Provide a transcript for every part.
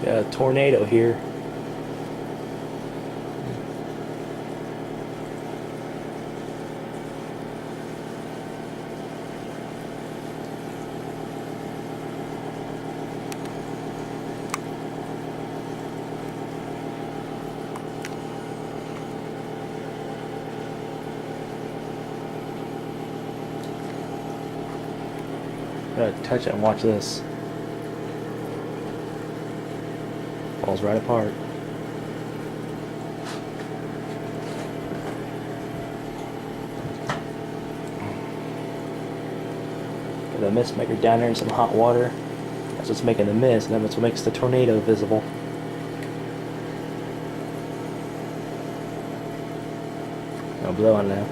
Got a tornado here. Gotta touch it and watch this. Falls right apart. Got the mist maker down there in some hot water. That's what's making the mist, and that's what makes the tornado visible. I'll blow on now.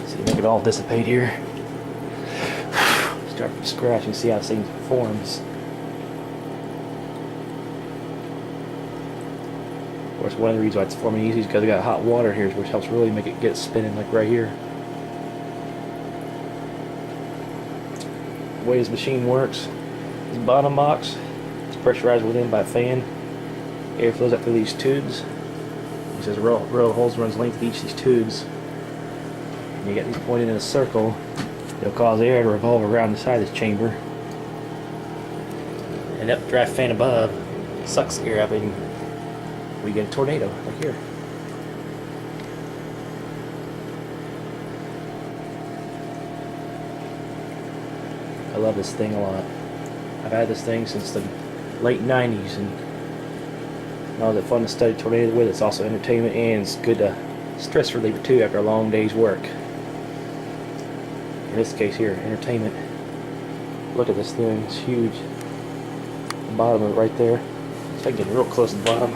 See, make it all dissipate here. Start from scratch and see how this thing forms. Of course, one of the reasons why it's forming easy is because we got hot water here, which helps really make it get spinning, like right here. The way this machine works, this bottom box is pressurized within by a fan. Air flows up through these tubes. There's a row of holes runs length of each of these tubes. And you get these pointed in a circle. It'll cause air to revolve around the side of this chamber. And that draft fan above sucks air up, and we get a tornado like here. I love this thing a lot. I've had this thing since the late 90s, and not only is it fun to study tornadoes with, it's also entertainment, and it's good to stress reliever too after a long day's work. In this case here, entertainment. Look at this thing, it's huge. The bottom of it right there. If I can get real close to the bottom.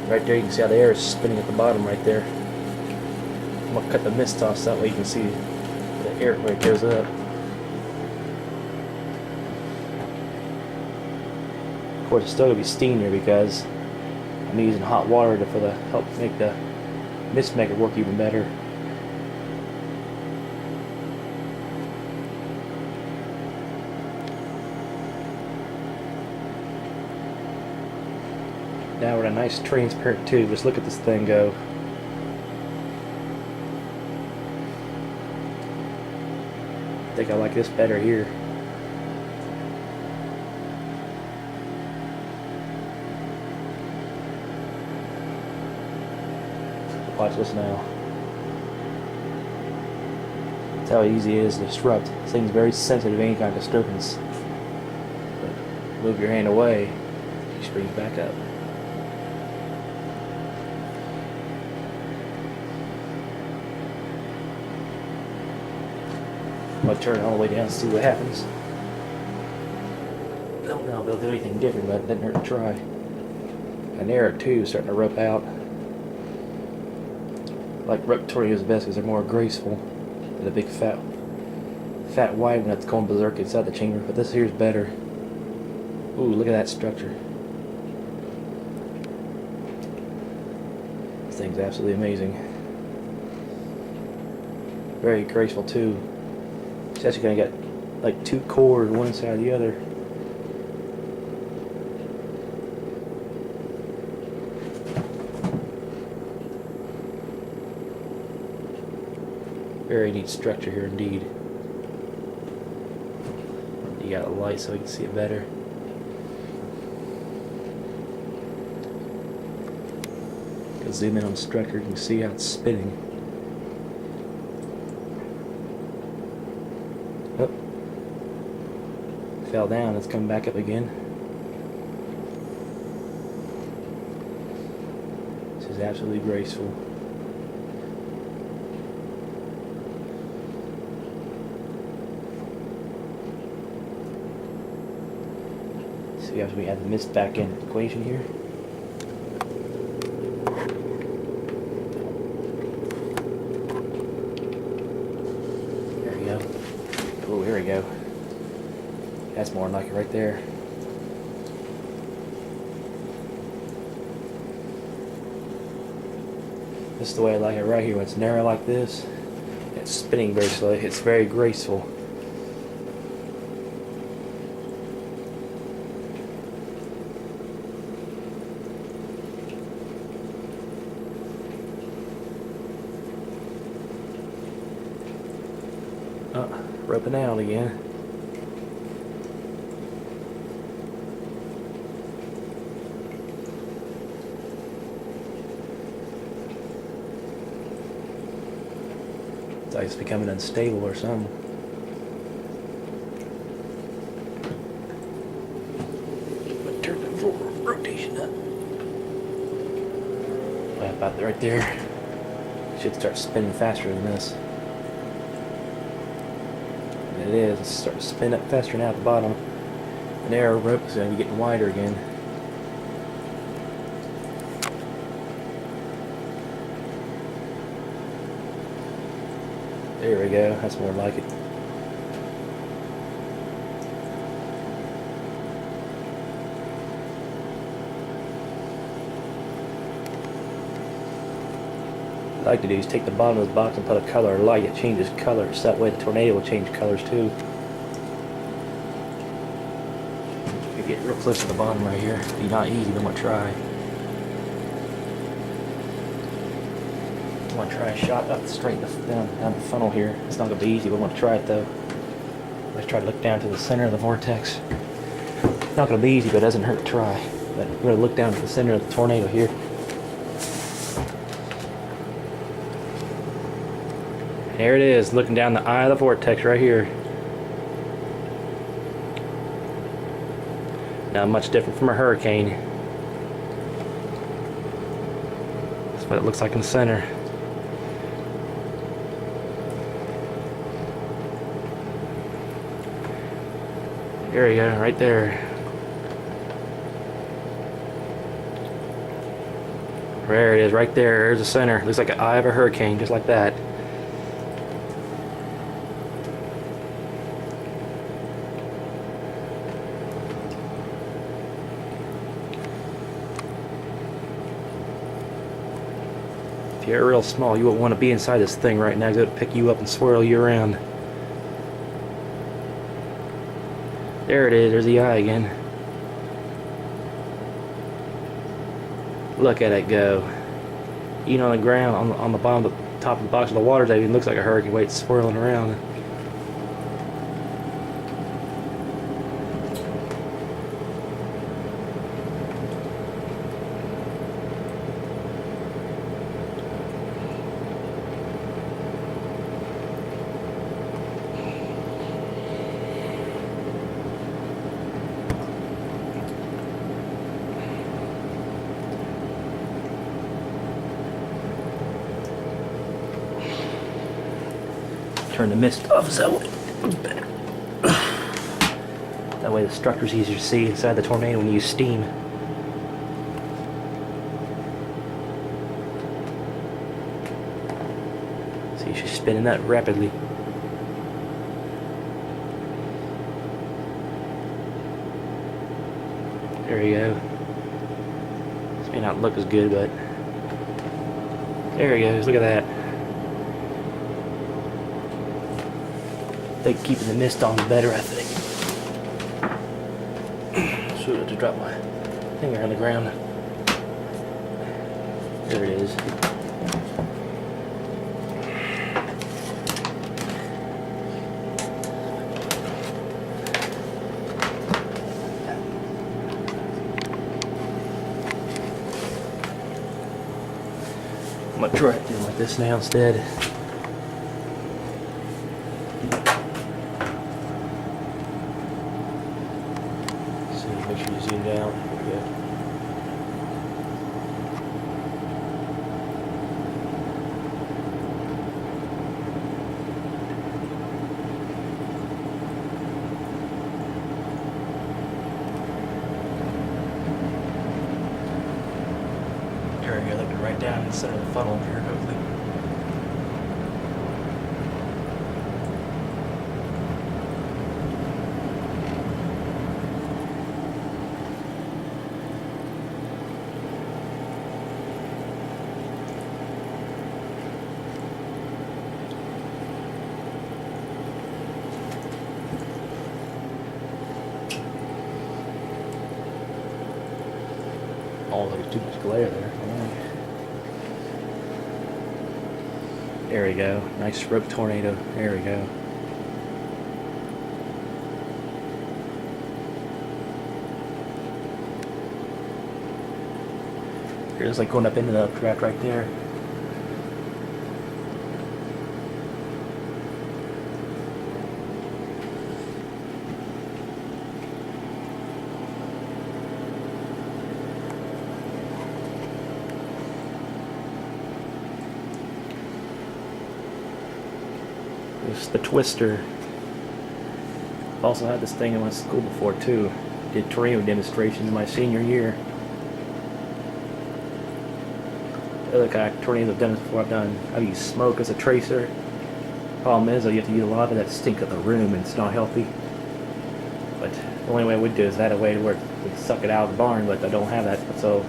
Right there you can see how the air is spinning at the bottom right there. I'm going to cut the mist off so that way you can see the air where it goes up. Of course, it's still going to be steam here because I'm using hot water to help make the mist maker work even better. Now we're in a nice transparent tube. Just look at this thing go. I think I like this better here. Watch this now. That's how easy it is to disrupt. This thing's very sensitive to any kind of disturbance. But move your hand away, it springs back up. I'm going to turn it all the way down and see what happens. I don't know if they'll do anything different, but it doesn't hurt to try. An arrow too is starting to rope out. I like rope tornadoes best because they're more graceful than the big fat wide one that's going berserk inside the chamber. But this here is better. Ooh, look at that structure. This thing's absolutely amazing. Very graceful too. It's actually going to get like two cores, one side of the other. Very neat structure here indeed. You got a light so you can see it better. Go zoom in on the structure, you can see how it's spinning. Oh. Fell down, it's coming back up again. This is absolutely graceful. See as we add the mist back in the equation here. There we go. Oh, here we go. That's more like it right there. This is the way I like it right here. When it's narrow like this, it's spinning very slowly. It's very graceful. Roping out again. It's like it's becoming unstable or something. Turn the rotation up. Well, about right there. Should start spinning faster than this. And it is. It's starting to spin up faster now at the bottom. And there, our rope is going to be getting wider again. There we go. That's more like it. What I like to do is take the bottom of this box and put a color light. It changes colors. That way the tornado will change colors too. You get real close to the bottom right here. It'll be not easy, but I'm going to try. I'm going to try a shot up straight down the funnel here. It's not going to be easy, but I want to try it though. Let's try to look down to the center of the vortex. It's not going to be easy, but it doesn't hurt to try. But we're going to look down to the center of the tornado here. There it is, looking down the eye of the vortex right here. Not much different from a hurricane. That's what it looks like in the center. There you go, right there. There it is, right there. There's the center. Looks like an eye of a hurricane, just like that. If you're real small, you won't want to be inside this thing right now. It'll pick you up and swirl you around. There it is. There's the eye again. Look at it go. Even on the ground, on the bottom, the top of the box of the water, it even looks like a hurricane. Wait, it's swirling around. Turn the mist off so that way it comes back. That way the structure's easier to see inside the tornado when you use steam. See, she's spinning that rapidly. There you go. This may not look as good, but there he goes. Look at that. I think keeping the mist on is better, I think. Should have to drop my finger on the ground. There it is. I'm gonna try it doing like this now instead. Make sure you zoom down. There we go. There we go. Looking right down in the center of the funnel here, hopefully. Oh, there's too much glare there. There we go. Nice rope tornado. There we go. It's like going up into the updraft right there. It's the twister. I've also had this thing in my school before too. Did tornado demonstrations my senior year. The other kind of tornadoes I've done this before, I've used smoke as a tracer. Problem is, though, you have to use a lot of that stink of the room, and it's not healthy. But the only way I would do is that a way where it would suck it out of the barn, but I don't have that. So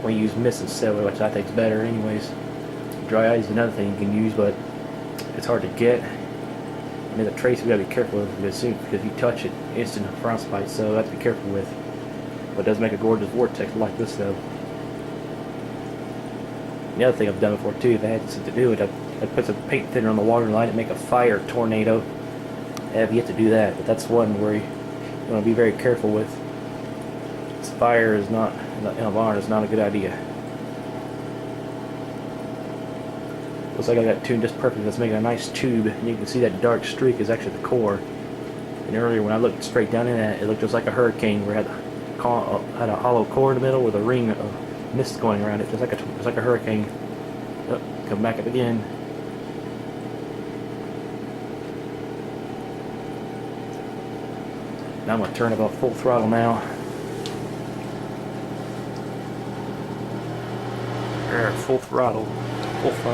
we use mist instead, which I think is better anyways. Dry ice is another thing you can use, but it's hard to get. And as a tracer, you gotta be careful with it because if you touch it, instant frostbite, so you have to be careful with. But it does make a gorgeous vortex like this though. The other thing I've done before too, if I had something to do with it, I'd put some paint thinner on the water line and make a fire tornado. I have yet to do that, but that's one where you want to be very careful with. This fire is not in a barn is not a good idea. Looks like I got it tuned just perfect. Let's make a nice tube, and you can see that dark streak is actually the core. And earlier when I looked straight down in it, it looked just like a hurricane where it had a hollow core in the middle with a ring of mist going around it, just like a hurricane. Oh, come back up again. Now I'm going to turn it about full throttle now. There, full throttle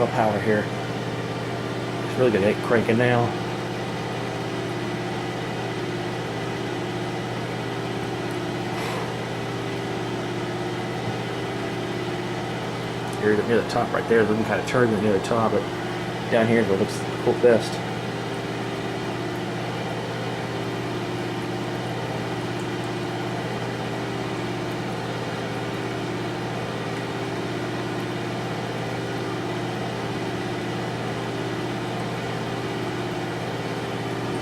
power here. It's really going to get cranking now. Here near the top right there, it's looking kind of turbulent near the top, but down here is where it looks cool best.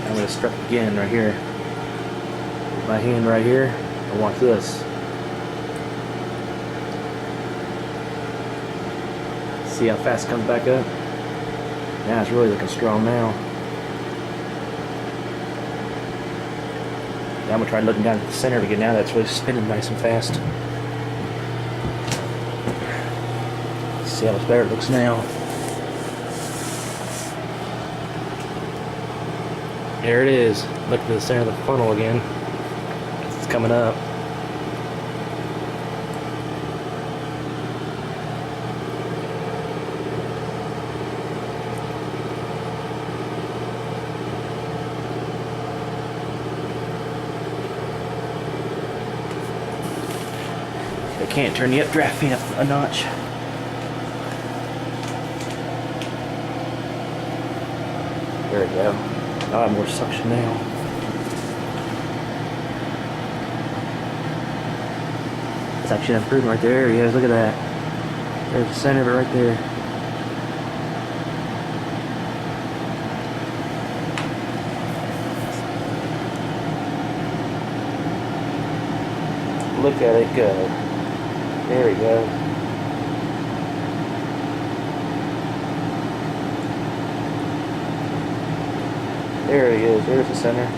I'm going to strap again right here. Put my hand right here and watch this. See how fast it comes back up? Now it's really looking strong now. Now I'm going to try looking down at the center to get now that's really spinning nice and fast. See how much better it looks now. There it is. Look at the center of the funnel again. It's coming up. They can't turn the updraft fan up a notch. There we go. I'll have more suction now. It's actually an improvement right there. Yes, look at that. There's the center of it right there. Look at it go. There we go. There he is. There's the center.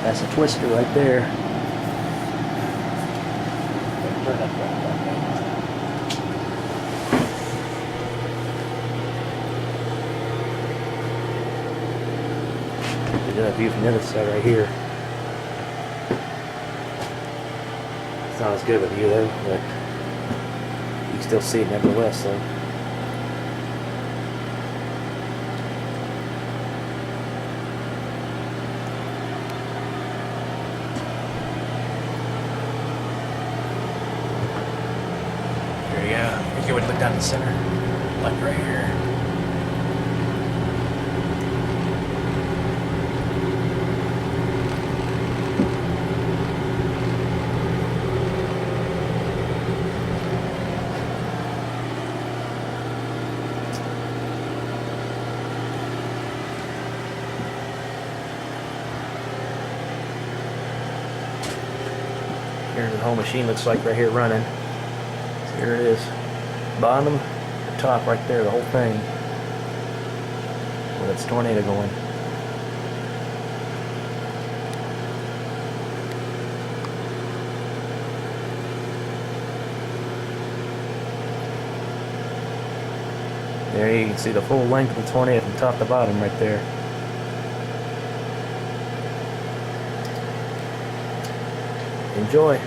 That's a twister right there. Turn that back. That view from the other side right here. It's not as good of a view though, but you can still see it nevertheless. So there you go. You can look down the center, like right here. the whole machine looks like right here running. So here it is. Bottom to top right there, the whole thing. With its tornado going. There you can see the full length of the tornado from top to bottom right there. Enjoy.